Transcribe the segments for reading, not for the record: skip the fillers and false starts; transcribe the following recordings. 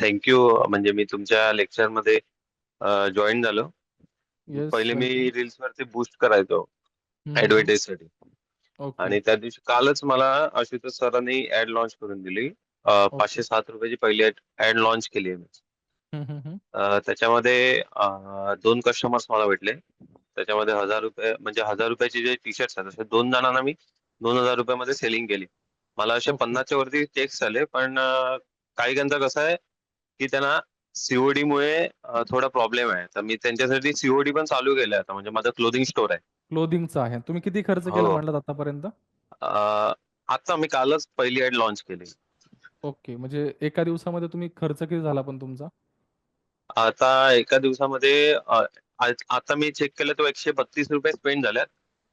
Thank you. म्हणजे मी तुमच्या लेक्चरमध्ये जॉईन झालो. येस, पहिले मी वेलकम. रील्सवरती बूस्ट करायचो हं, हं, हं. ऍडव्हर्टाईजसाठी. ओके, आणि त्या दिवशी कालच मला आशुतोष सरांनी ऍड लॉन्च करून दिली. ओके. 507 रुपयाची पहिली ऍड लॉन्च केली आहे मी. हं, हं, हं. त्याच्यामध्ये दोन कस्टमर्स मला भेटले. त्याच्यामध्ये 1,000 रुपये म्हणजे 1,000 रुपयाचे जे टी शर्ट्स आहेत असे 2 जणांना मी 2,000 रुपयामध्ये सेलिंग केली. मला असे ओके. 50च्या वरती चेक्स आले, पण काही काहींचं कसं आहे की त्यांना सीओडी मुळे थोडा प्रॉब्लेम आहे. तर मी त्यांच्यासाठी सीओडी पण चालू केलं आता. म्हणजे माझं क्लोथिंग स्टोर आहे. क्लोथिंगचं आहे. तुम्ही किती खर्च केला हो. म्हटलात आतापर्यंत? आता मी कालच पहिली ऍड लॉन्च केली. ओके. म्हणजे एका दिवसामध्ये तुम्ही खर्च किती झाला पण तुमचा? आता एका दिवसामध्ये आता मी चेक केलं तर 132 रुपये स्पेंड झाल्यात.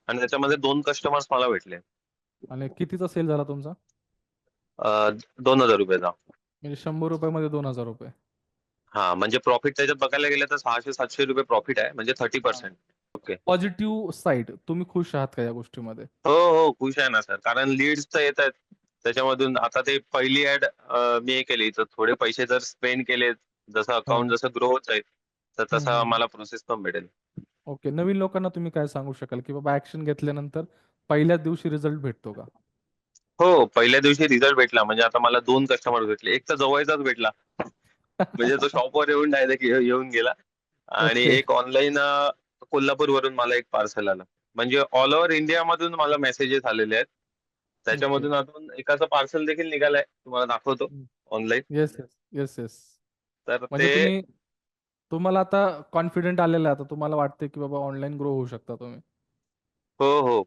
आणि त्याच्यामध्ये 2 कस्टमर्स मला भेटले. आणि कितीचा सेल झाला तुमचा? 2,000 रुपयाचा. म्हणजे ₹100 मध्ये ₹2,000. हा, म्हणजे प्रॉफिट त्याच्यात बघायला गेलं तर 600-700 रुपये प्रॉफिट आहे, म्हणजे हां. 30%. ओके. Positive side. तुम्ही खुश आहात का या गोष्टीमध्ये? हो, हो, खुश आहे ना सर. कारण लीड्स तर येत आहेत त्याच्यामधून. आता ते पहिली ऍड मी हे केली तर थोडे पैसे जर स्पेंड केले, जसं हां, अकाउंट हां. जसं ग्रो होत जाईल, तर हं, तसा हं, हं. मला प्रोसेस पण भेटेल. ओके. नवीन लोकांना तुम्ही काय सांगू शकाल, की बाबा ॲक्शन घेतल्यानंतर पहिल्याच दिवशी रिझल्ट भेटतो का? हो, पहिल्या दिवशी रिझल्ट भेटला. म्हणजे आता मला 2 कस्टमर भेटले. एक तर जवळचाच भेटला. म्हणजे तो शॉपवर येऊन डायरेक्ट येऊन गेला. आणि ओके. एक ऑनलाईन कोल्हापूर वरून मला एक पार्सल आलं. म्हणजे ऑल ओव्हर इंडिया मधून मला मेसेजेस आलेले आहेत. ओके. त्याच्यामधून अजून एकाचं पार्सल देखील निघालंय, तुम्हाला दाखवतो online. Yes, yes. Yes, yes. तर म्हणजे ते तुम्हाला आता कॉन्फिडंट आलेला आहे. आता तुम्हाला वाटतंय, की बाबा ऑनलाईन ग्रो होऊ शकता तुम्ही. हो, हो.